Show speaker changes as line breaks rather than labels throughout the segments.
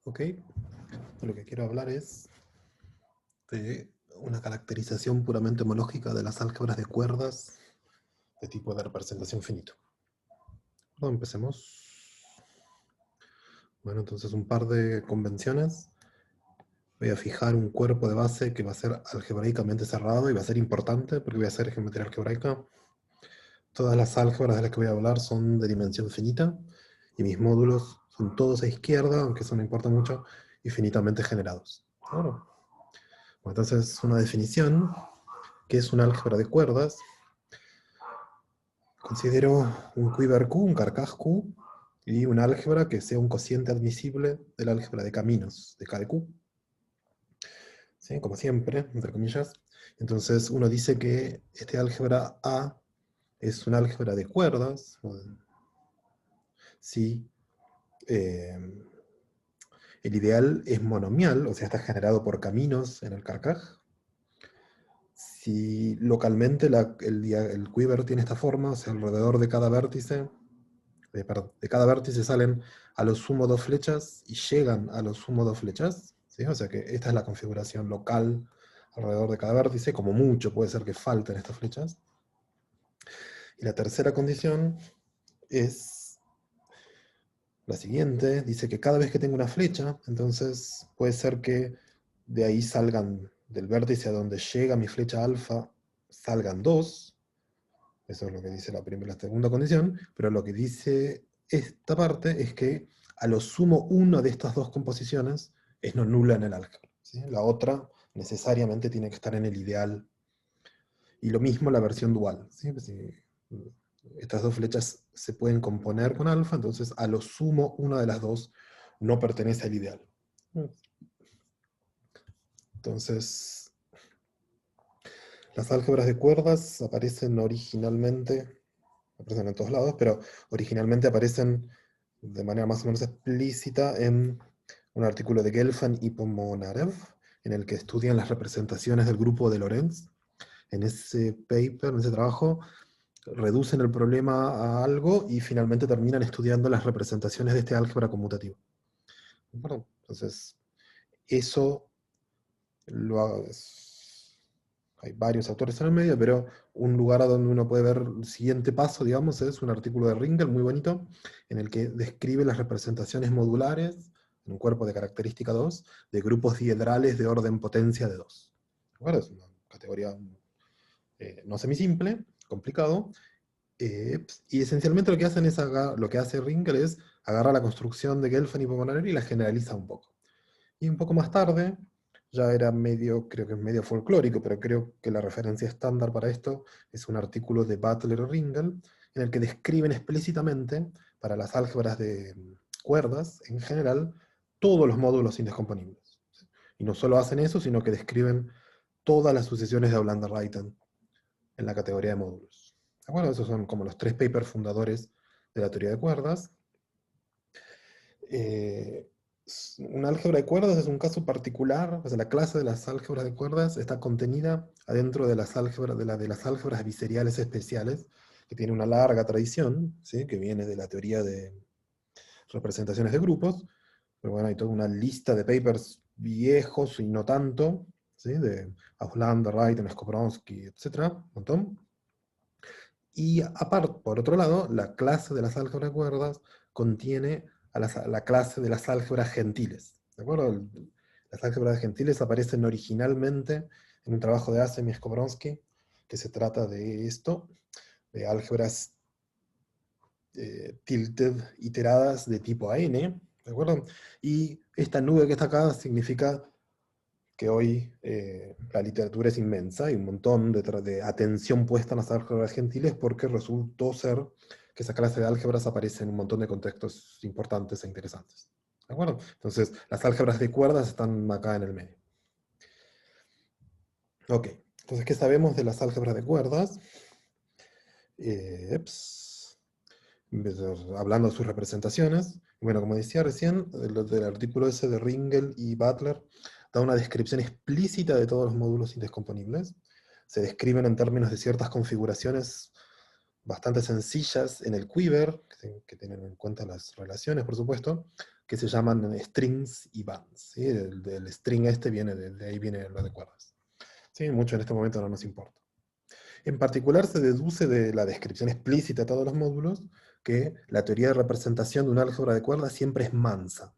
Ok, de lo que quiero hablar es de una caracterización puramente homológica de las álgebras de cuerdas de tipo de representación finito. Bueno, empecemos. Bueno, entonces un par de convenciones. Voy a fijar un cuerpo de base que va a ser algebraicamente cerrado y va a ser importante porque voy a hacer geometría algebraica. Todas las álgebras de las que voy a hablar son de dimensión finita y mis módulos son todos a izquierda, aunque eso no importa mucho, y finitamente generados. Bueno, entonces una definición que es una álgebra de cuerdas. Considero un quiver Q, un carcaj Q, y un álgebra que sea un cociente admisible del álgebra de caminos de K de Q. ¿Sí? Como siempre, entre comillas. Entonces uno dice que este álgebra A es un álgebra de cuerdas, si el ideal es monomial, o sea, está generado por caminos en el carcaj. Si localmente el quiver tiene esta forma, o sea, alrededor de cada vértice, de cada vértice salen a lo sumo dos flechas y llegan a lo sumo dos flechas, ¿sí? O sea que esta es la configuración local alrededor de cada vértice, como mucho puede ser que falten estas flechas. Y la tercera condición es la siguiente, dice que cada vez que tengo una flecha, entonces puede ser que de ahí salgan, del vértice a donde llega mi flecha alfa, salgan dos. Eso es lo que dice la segunda condición, pero lo que dice esta parte es que a lo sumo una de estas dos composiciones es no nula en el álgebra, ¿sí? La otra necesariamente tiene que estar en el ideal. Y lo mismo la versión dual, ¿sí? Pues si estas dos flechas se pueden componer con alfa, entonces a lo sumo una de las dos no pertenece al ideal. Entonces, las álgebras de cuerdas aparecen originalmente, aparecen en todos lados, pero originalmente aparecen de manera más o menos explícita en un artículo de Gelfand y Pomonarev, en el que estudian las representaciones del grupo de Lorentz. En ese paper, en ese trabajo, reducen el problema a algo y finalmente terminan estudiando las representaciones de este álgebra conmutativo. Bueno, entonces, eso hay varios autores en el medio, pero un lugar a donde uno puede ver el siguiente paso, digamos, es un artículo de Ringel muy bonito, en el que describe las representaciones modulares, en un cuerpo de característica 2, de grupos diedrales de orden potencia de 2. Bueno, es una categoría no semisimple, complicado, y esencialmente lo que hacen es lo que hace Ringel es agarrar la construcción de Gelfand y Pomonarev y la generaliza un poco. Y un poco más tarde, ya era medio, creo que es medio folclórico, pero creo que la referencia estándar para esto es un artículo de Butler y Ringel, en el que describen explícitamente, para las álgebras de cuerdas en general, todos los módulos indescomponibles. Y no solo hacen eso, sino que describen todas las sucesiones de Aulander-Reiten en la categoría de módulos. ¿De acuerdo? Esos son como los tres papers fundadores de la teoría de cuerdas. Eh, un álgebra de cuerdas es un caso particular, o sea, la clase de las álgebras de cuerdas está contenida adentro de las álgebras, de las álgebras biseriales especiales, que tiene una larga tradición, ¿sí? Que viene de la teoría de representaciones de grupos, pero bueno, hay toda una lista de papers viejos y no tanto, ¿sí? De Auslander, Reiten, Skowronski, etc., un montón. Y aparte, por otro lado, la clase de las álgebras de cuerdas contiene a la clase de las álgebras gentiles. ¿De acuerdo? Las álgebras gentiles aparecen originalmente en un trabajo de Asem y Skowronski, que se trata de esto, de álgebras tilted iteradas de tipo AN, ¿de acuerdo? Y esta nube que está acá significa que hoy la literatura es inmensa y un montón de atención puesta en las álgebras gentiles porque resultó ser que esa clase de álgebras aparece en un montón de contextos importantes e interesantes. ¿De acuerdo? Entonces, las álgebras de cuerdas están acá en el medio. Ok, entonces, ¿qué sabemos de las álgebras de cuerdas? Ups. Hablando de sus representaciones, bueno, como decía recién, del artículo ese de Ringel y Butler, da una descripción explícita de todos los módulos indescomponibles. Se describen en términos de ciertas configuraciones bastante sencillas en el quiver, que tienen en cuenta las relaciones, por supuesto, que se llaman strings y bands. ¿Sí? Del string este viene, de ahí viene lo de cuerdas. ¿Sí? Mucho en este momento no nos importa. En particular se deduce de la descripción explícita de todos los módulos que la teoría de representación de un álgebra de cuerdas siempre es mansa.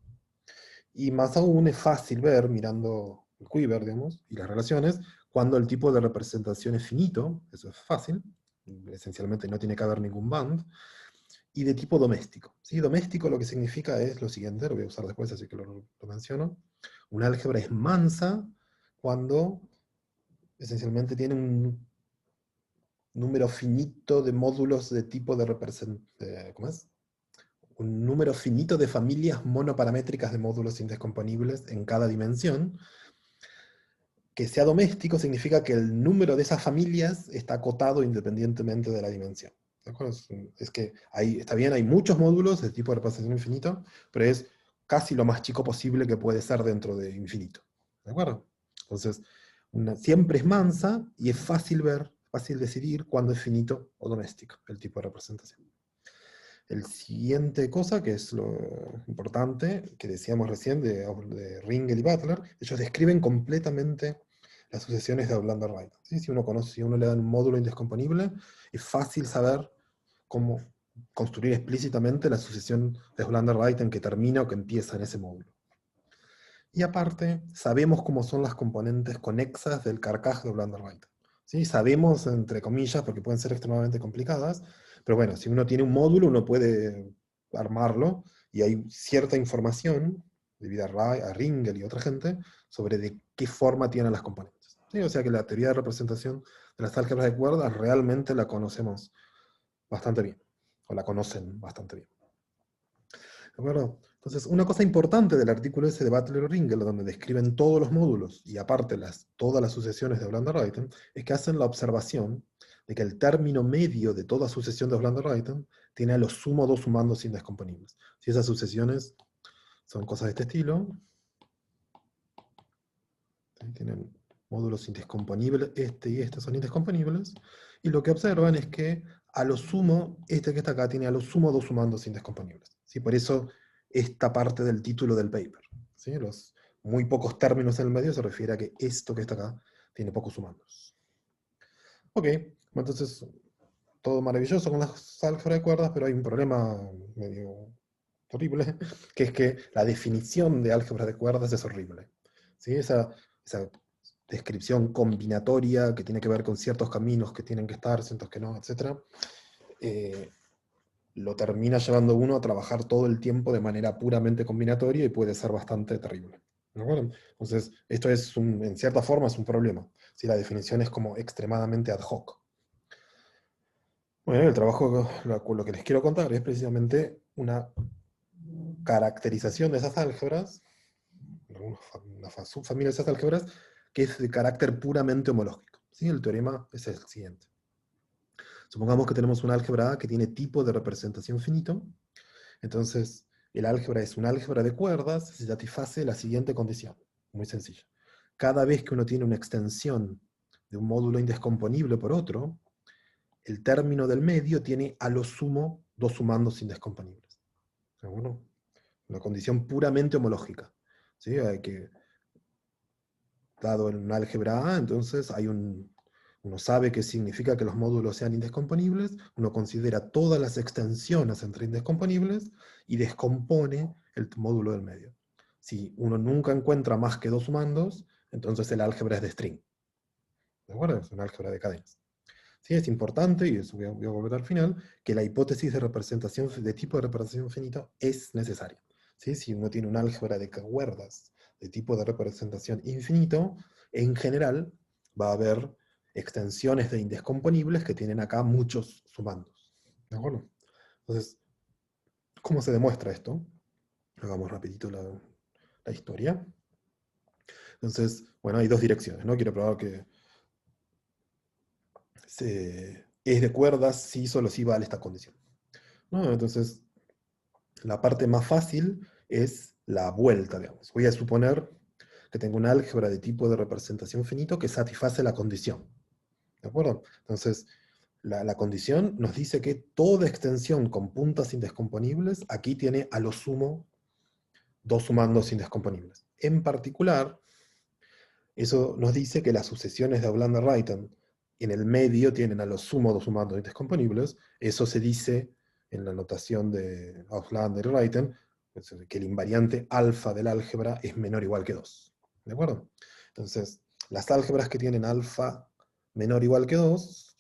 Y más aún es fácil ver, mirando el quiver, digamos, y las relaciones, cuando el tipo de representación es finito, eso es fácil, esencialmente no tiene que haber ningún band, y de tipo doméstico. ¿Sí? Doméstico lo que significa es lo siguiente, lo voy a usar después, así que lo menciono. Un álgebra es mansa cuando esencialmente tiene un número finito de módulos de tipo de representación, ¿cómo es? Un número finito de familias monoparamétricas de módulos indescomponibles en cada dimensión. Que sea doméstico significa que el número de esas familias está acotado independientemente de la dimensión. ¿De acuerdo? Es que está bien, hay muchos módulos de tipo de representación infinito, pero es casi lo más chico posible que puede ser dentro de infinito. ¿De acuerdo? Entonces, siempre es mansa y es fácil ver, fácil decidir cuándo es finito o doméstico el tipo de representación. El siguiente cosa, que es lo importante, que decíamos recién de Ringel y Butler, ellos describen completamente las sucesiones de Outlander-Rayleigh. ¿Sí? Si uno le da un módulo indescomponible, es fácil saber cómo construir explícitamente la sucesión de Outlander-Rayleigh en que termina o que empieza en ese módulo. Y aparte, sabemos cómo son las componentes conexas del carcaj de Outlander-Rayleigh. ¿Sí? Sabemos, entre comillas, porque pueden ser extremadamente complicadas, pero bueno, si uno tiene un módulo, uno puede armarlo, y hay cierta información, debido a Ringel y otra gente, sobre de qué forma tienen las componentes. ¿Sí? O sea que la teoría de representación de las álgebras de cuerdas realmente la conocemos bastante bien, o la conocen bastante bien. ¿De acuerdo? Entonces, una cosa importante del artículo ese de Butler y Ringel, donde describen todos los módulos y aparte todas las sucesiones de Outlander-Rayleigh, es que hacen la observación de que el término medio de toda sucesión de Outlander-Rayleigh tiene a lo sumo dos sumandos indescomponibles. Si esas sucesiones son cosas de este estilo, ¿sí? Tienen módulos indescomponibles, este y este son indescomponibles, y lo que observan es que a lo sumo, este que está acá tiene a lo sumo dos sumandos indescomponibles. ¿Sí? Por eso esta parte del título del paper. ¿Sí? Los muy pocos términos en el medio se refiere a que esto que está acá tiene pocos sumandos. Ok, entonces todo maravilloso con las álgebras de cuerdas, pero hay un problema medio horrible, que es que la definición de álgebra de cuerdas es horrible. ¿Sí? Esa descripción combinatoria que tiene que ver con ciertos caminos que tienen que estar, ciertos que no, etc., lo termina llevando uno a trabajar todo el tiempo de manera puramente combinatoria y puede ser bastante terrible. ¿De acuerdo? Entonces, esto es en cierta forma es un problema. Si la definición es como extremadamente ad hoc. Bueno, el trabajo, lo que les quiero contar es precisamente una caracterización de esas álgebras, una subfamilia de esas álgebras, que es de carácter puramente homológico. ¿Sí? El teorema es el siguiente. Supongamos que tenemos un álgebra A que tiene tipo de representación finito. Entonces, el álgebra es un álgebra de cuerdas, se satisface la siguiente condición. Muy sencilla. Cada vez que uno tiene una extensión de un módulo indescomponible por otro, el término del medio tiene a lo sumo dos sumandos indescomponibles. ¿Seguro? Una condición puramente homológica. ¿Sí? Hay que, dado en un álgebra A, entonces uno sabe que significa que los módulos sean indescomponibles, uno considera todas las extensiones entre indescomponibles y descompone el módulo del medio. Si uno nunca encuentra más que dos sumandos, entonces el álgebra es de string. ¿De acuerdo? Es un álgebra de cadenas. Sí, es importante, y eso voy a volver al final, que la hipótesis de representación de tipo de representación finito es necesaria. ¿Sí? Si uno tiene un álgebra de cuerdas de tipo de representación infinito, en general va a haber extensiones de indescomponibles que tienen acá muchos sumandos. ¿De acuerdo? Entonces, ¿cómo se demuestra esto? Hagamos rapidito la historia. Entonces, bueno, hay dos direcciones, ¿no? Quiero probar que es de cuerdas si solo si vale esta condición. ¿No? Entonces, la parte más fácil es la vuelta, digamos. Voy a suponer que tengo un álgebra de tipo de representación finito que satisface la condición. ¿De acuerdo? Entonces, la condición nos dice que toda extensión con puntas indescomponibles aquí tiene a lo sumo dos sumandos indescomponibles. En particular, eso nos dice que las sucesiones de Aulander-Ruyten en el medio tienen a lo sumo dos sumandos indescomponibles. Eso se dice en la notación de Aulander y Ruyten, que el invariante alfa del álgebra es menor o igual que 2. ¿De acuerdo? Entonces, las álgebras que tienen alfa menor o igual que 2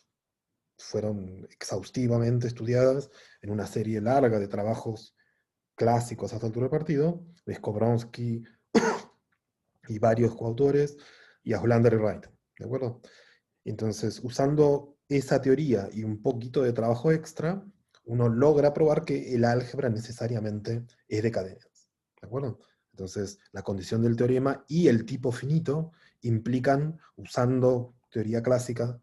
fueron exhaustivamente estudiadas en una serie larga de trabajos clásicos a esta altura del partido, de Skovronsky y varios coautores, y Aulander y Ruyten. ¿De acuerdo? Entonces, usando esa teoría y un poquito de trabajo extra, uno logra probar que el álgebra necesariamente es de cadenas. ¿De acuerdo? Entonces, la condición del teorema y el tipo finito implican, usando teoría clásica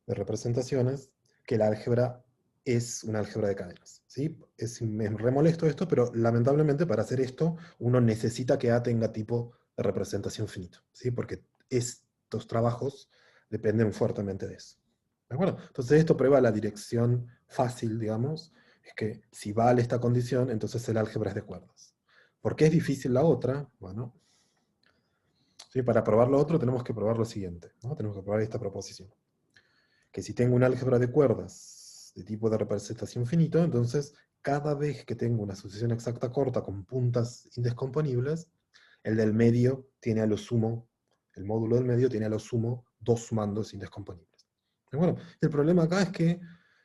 de representaciones, que el álgebra es un álgebra de cadenas. ¿Sí? Me remolesto esto, pero lamentablemente para hacer esto uno necesita que A tenga tipo de representación finito, ¿sí? Porque estos trabajos dependen fuertemente de eso. ¿De acuerdo? Entonces esto prueba la dirección fácil, digamos, es que si vale esta condición, entonces el álgebra es de cuerdas. ¿Por qué es difícil la otra? Bueno, ¿sí? Para probar lo otro tenemos que probar lo siguiente, ¿no? Tenemos que probar esta proposición. Que si tengo un álgebra de cuerdas de tipo de representación finito, entonces cada vez que tengo una sucesión exacta corta con puntas indescomponibles, el del medio tiene a lo sumo, el módulo del medio tiene a lo sumo dos sumandos indescomponibles. Bueno, el problema acá es que,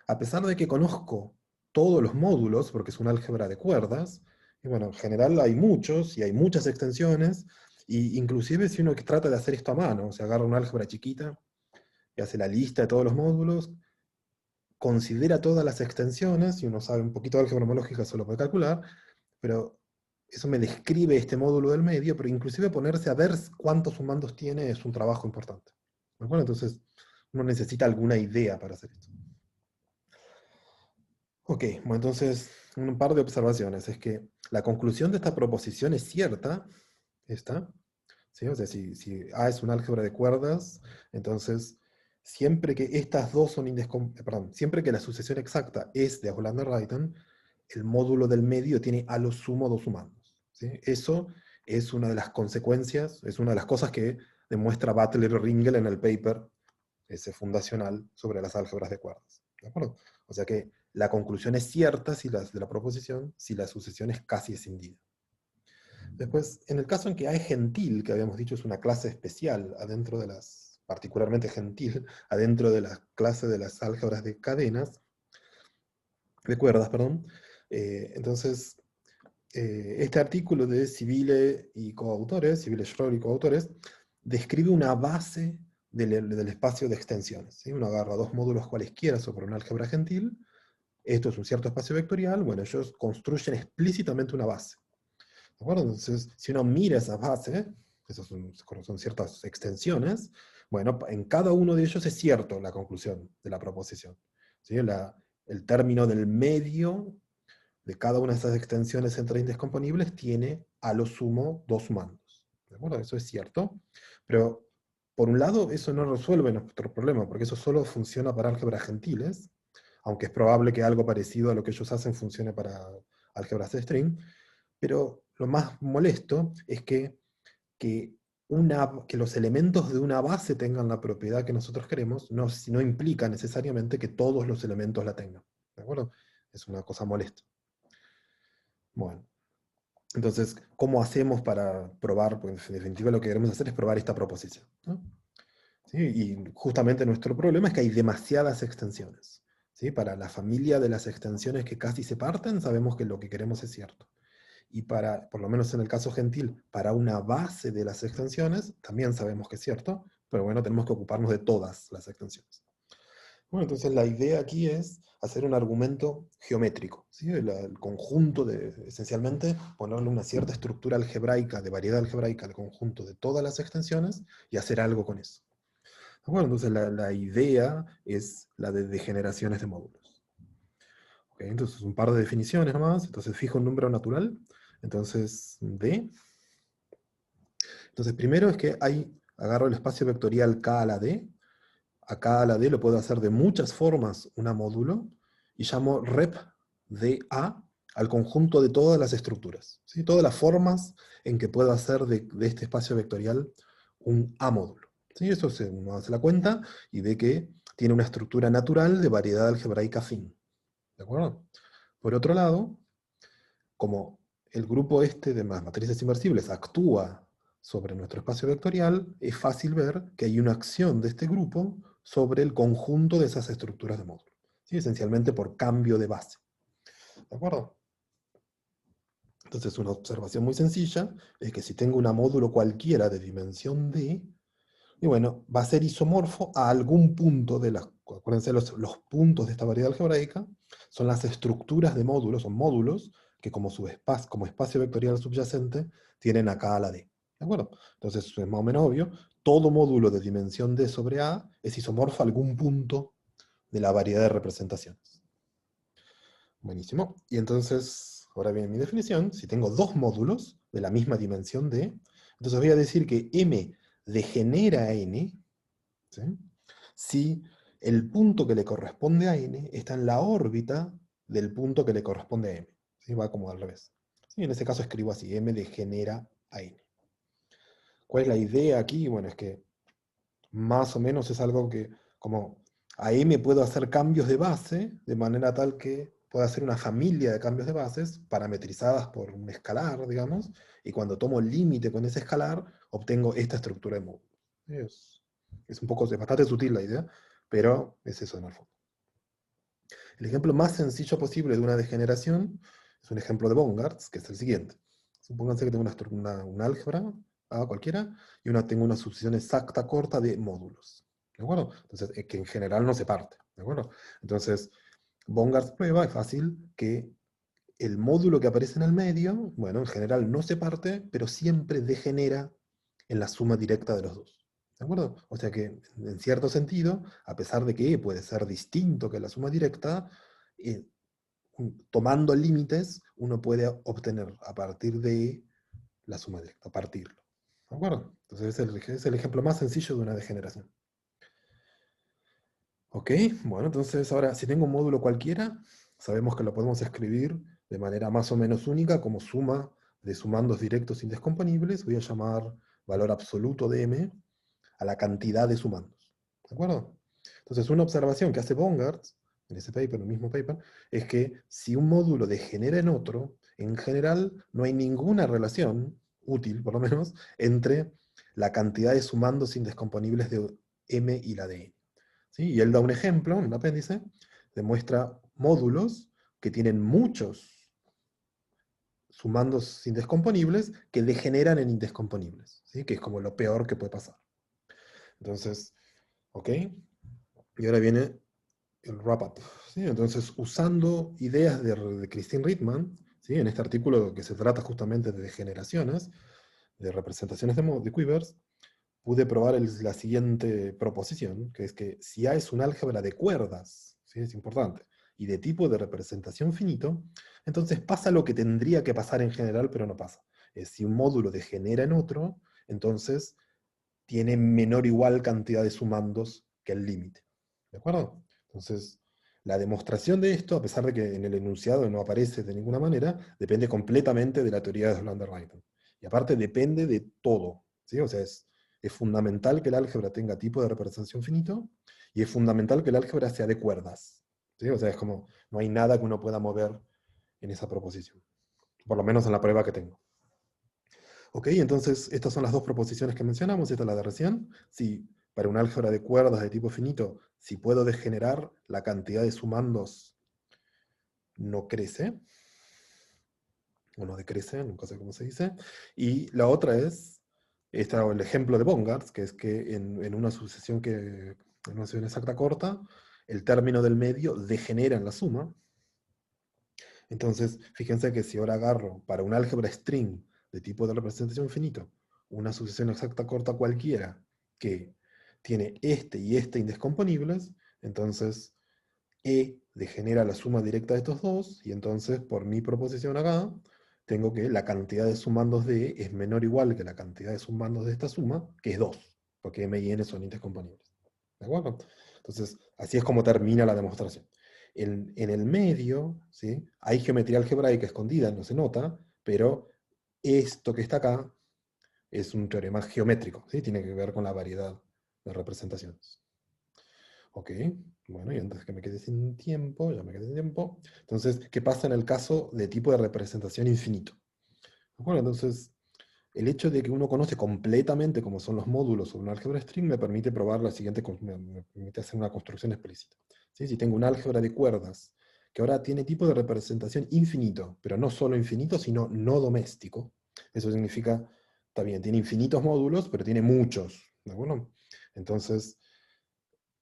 a pesar de que conozco todos los módulos, porque es un álgebra de cuerdas, y bueno, en general hay muchos, y hay muchas extensiones, y inclusive si uno trata de hacer esto a mano, o sea, agarra una álgebra chiquita, y hace la lista de todos los módulos, considera todas las extensiones, y uno sabe un poquito de álgebra homológica, solo puede calcular, pero eso me describe este módulo del medio, pero inclusive ponerse a ver cuántos sumandos tiene es un trabajo importante. ¿De acuerdo? Entonces, uno necesita alguna idea para hacer esto. Ok, bueno, entonces, un par de observaciones. Es que la conclusión de esta proposición es cierta, esta, ¿sí? O sea, si A es un álgebra de cuerdas, entonces siempre que estas dos son perdón, siempre que la sucesión exacta es de Aulander-Ruyten, el módulo del medio tiene a lo sumo dos sumandos. ¿Sí? Eso es una de las consecuencias, es una de las cosas que demuestra Butler y Ringel en el paper ese fundacional sobre las álgebras de cuerdas. ¿De acuerdo? O sea que la conclusión es cierta de la proposición si la sucesión es casi escindida. Después, en el caso en que A es gentil, que habíamos dicho es una clase especial adentro de las, particularmente gentil, adentro de la clase de las álgebras de cadenas, de cuerdas, perdón, entonces este artículo de Civile y coautores, Civile Schroer y coautores, describe una base del espacio de extensiones. ¿Sí? Uno agarra dos módulos cualesquiera sobre un álgebra gentil, esto es un cierto espacio vectorial, bueno, ellos construyen explícitamente una base. ¿De acuerdo? Entonces, si uno mira esa base, esas son ciertas extensiones, bueno, en cada uno de ellos es cierto la conclusión de la proposición. ¿Sí? El término del medio de cada una de esas extensiones entre indescomponibles tiene a lo sumo dos sumandos. ¿De acuerdo? Eso es cierto. Pero, por un lado, eso no resuelve nuestro problema, porque eso solo funciona para álgebras gentiles, aunque es probable que algo parecido a lo que ellos hacen funcione para álgebras de string. Pero lo más molesto es que los elementos de una base tengan la propiedad que nosotros queremos, no implica necesariamente que todos los elementos la tengan. ¿De acuerdo? Es una cosa molesta. Bueno, entonces, ¿cómo hacemos para probar? Pues en definitiva lo que queremos hacer es probar esta proposición, ¿no? ¿Sí? Y justamente nuestro problema es que hay demasiadas extensiones. ¿Sí? Para la familia de las extensiones que casi se parten, sabemos que lo que queremos es cierto. Y para, por lo menos en el caso gentil, para una base de las extensiones, también sabemos que es cierto, pero bueno, tenemos que ocuparnos de todas las extensiones. Bueno, entonces la idea aquí es hacer un argumento geométrico, ¿sí? El conjunto esencialmente, ponerle una cierta estructura algebraica, de variedad algebraica al conjunto de todas las extensiones y hacer algo con eso. Bueno, entonces la idea es la de degeneraciones de módulos. Okay, entonces un par de definiciones nomás, entonces fijo un número natural, entonces D. Entonces primero es que agarro el espacio vectorial K a la D, acá a la D lo puedo hacer de muchas formas una módulo, y llamo rep de A al conjunto de todas las estructuras, ¿sí? Todas las formas en que puedo hacer de este espacio vectorial un A-módulo. ¿Sí? Eso uno hace la cuenta y ve que tiene una estructura natural de variedad algebraica fin. ¿De acuerdo? Por otro lado, como el grupo este de matrices inversibles actúa sobre nuestro espacio vectorial, es fácil ver que hay una acción de este grupo sobre el conjunto de esas estructuras de módulo. ¿Sí? Esencialmente por cambio de base. ¿De acuerdo? Entonces, una observación muy sencilla es que si tengo una módulo cualquiera de dimensión D, y bueno, va a ser isomorfo a algún punto de las, acuérdense, los puntos de esta variedad algebraica son las estructuras de módulos, son módulos que como, como espacio vectorial subyacente tienen acá a la D. ¿De acuerdo? Entonces es más o menos obvio, todo módulo de dimensión D sobre A es isomorfo a algún punto de la variedad de representaciones. Buenísimo. Y entonces, ahora viene mi definición, si tengo dos módulos de la misma dimensión D, entonces voy a decir que M degenera a N, ¿sí? Si el punto que le corresponde a N está en la órbita del punto que le corresponde a M. ¿Sí? Va como al revés. ¿Sí? En ese caso escribo así, M degenera a N. ¿Cuál es la idea aquí? Bueno, es que más o menos es algo que, como a M puedo hacer cambios de base, de manera tal que pueda hacer una familia de cambios de bases parametrizadas por un escalar, digamos, y cuando tomo el límite con ese escalar, obtengo esta estructura de módulo. Es un poco, es bastante sutil la idea, pero es eso en el fondo. El ejemplo más sencillo posible de una degeneración es un ejemplo de Bongartz, que es el siguiente. Supónganse que tengo una álgebra A cualquiera, y tengo una sucesión exacta corta de módulos. ¿De acuerdo? Entonces, que en general no se parte. ¿De acuerdo? Entonces, Bongartz prueba, es fácil, que el módulo que aparece en el medio, bueno, en general no se parte, pero siempre degenera en la suma directa de los dos. ¿De acuerdo? O sea que, en cierto sentido, a pesar de que puede ser distinto que la suma directa, eh, tomando límites, uno puede obtener a partir de la suma directa, partirlo. ¿De acuerdo? Entonces es el ejemplo más sencillo de una degeneración. Ok, bueno, entonces ahora si tengo un módulo cualquiera, sabemos que lo podemos escribir de manera más o menos única como suma de sumandos directos indescomponibles. Voy a llamar valor absoluto de m a la cantidad de sumandos. ¿De acuerdo? Entonces una observación que hace Bongartz, en ese paper, en el mismo paper, es que si un módulo degenera en otro, en general no hay ninguna relación, útil por lo menos, entre la cantidad de sumandos indescomponibles de m y la de n. ¿Sí? Y él da un ejemplo, en un apéndice, demuestra módulos que tienen muchos sumandos indescomponibles que degeneran en indescomponibles, ¿sí? Que es como lo peor que puede pasar. Entonces, ¿ok? Y ahora viene el wrap-up. ¿Sí? Entonces, usando ideas de Christine Ritman, ¿sí? En este artículo que se trata justamente de degeneraciones, de representaciones de quivers, pude probar la siguiente proposición, que es que si A es un álgebra de cuerdas, ¿sí? Es importante, y de tipo de representación finito, entonces pasa lo que tendría que pasar en general, pero no pasa. Si un módulo degenera en otro, entonces tiene menor o igual cantidad de sumandos que el límite. ¿De acuerdo? Entonces, la demostración de esto, a pesar de que en el enunciado no aparece de ninguna manera, depende completamente de la teoría de Slender-Reinfeldt. Y aparte depende de todo. ¿Sí? O sea, es fundamental que el álgebra tenga tipo de representación finito, y es fundamental que el álgebra sea de cuerdas. ¿Sí? O sea, es como, no hay nada que uno pueda mover en esa proposición. Por lo menos en la prueba que tengo. Ok, entonces estas son las dos proposiciones que mencionamos, esta es la de recién. Si para un álgebra de cuerdas de tipo finito, si puedo degenerar, la cantidad de sumandos no crece, o no decrece, nunca sé cómo se dice. Y la otra es, el ejemplo de Bongartz, que es que en una sucesión exacta corta, el término del medio degenera en la suma. Entonces, fíjense que si ahora agarro para un álgebra string de tipo de representación finito, una sucesión exacta corta cualquiera que tiene este y este indescomponibles, entonces E degenera la suma directa de estos dos, y entonces por mi proposición acá, tengo que la cantidad de sumandos de E es menor o igual que la cantidad de sumandos de esta suma, que es 2, porque M y N son indescomponibles. ¿De acuerdo? Entonces, así es como termina la demostración. En el medio, ¿sí? Hay geometría algebraica escondida, no se nota, pero esto que está acá es un teorema geométrico, ¿sí? Tiene que ver con la variedad de representaciones. Ok, bueno, y antes que me quede sin tiempo, ya me quedé sin tiempo. Entonces, ¿qué pasa en el caso de tipo de representación infinito? Bueno, entonces, el hecho de que uno conoce completamente cómo son los módulos sobre un álgebra string me permite probar la siguiente, me permite hacer una construcción explícita. ¿Sí? Si tengo un álgebra de cuerdas que ahora tiene tipo de representación infinito, pero no solo infinito, sino no doméstico, eso significa, está bien, tiene infinitos módulos, pero tiene muchos, ¿de acuerdo? Entonces,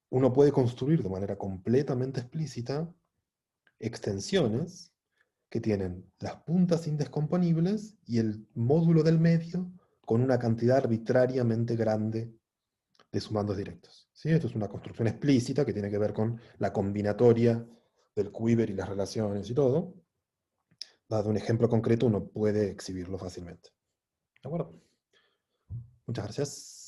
uno puede construir de manera completamente explícita extensiones que tienen las puntas indescomponibles y el módulo del medio con una cantidad arbitrariamente grande de sumandos directos. ¿Sí? Esto es una construcción explícita que tiene que ver con la combinatoria del quiver y las relaciones y todo. Dado un ejemplo concreto, uno puede exhibirlo fácilmente. ¿De acuerdo? Muchas gracias.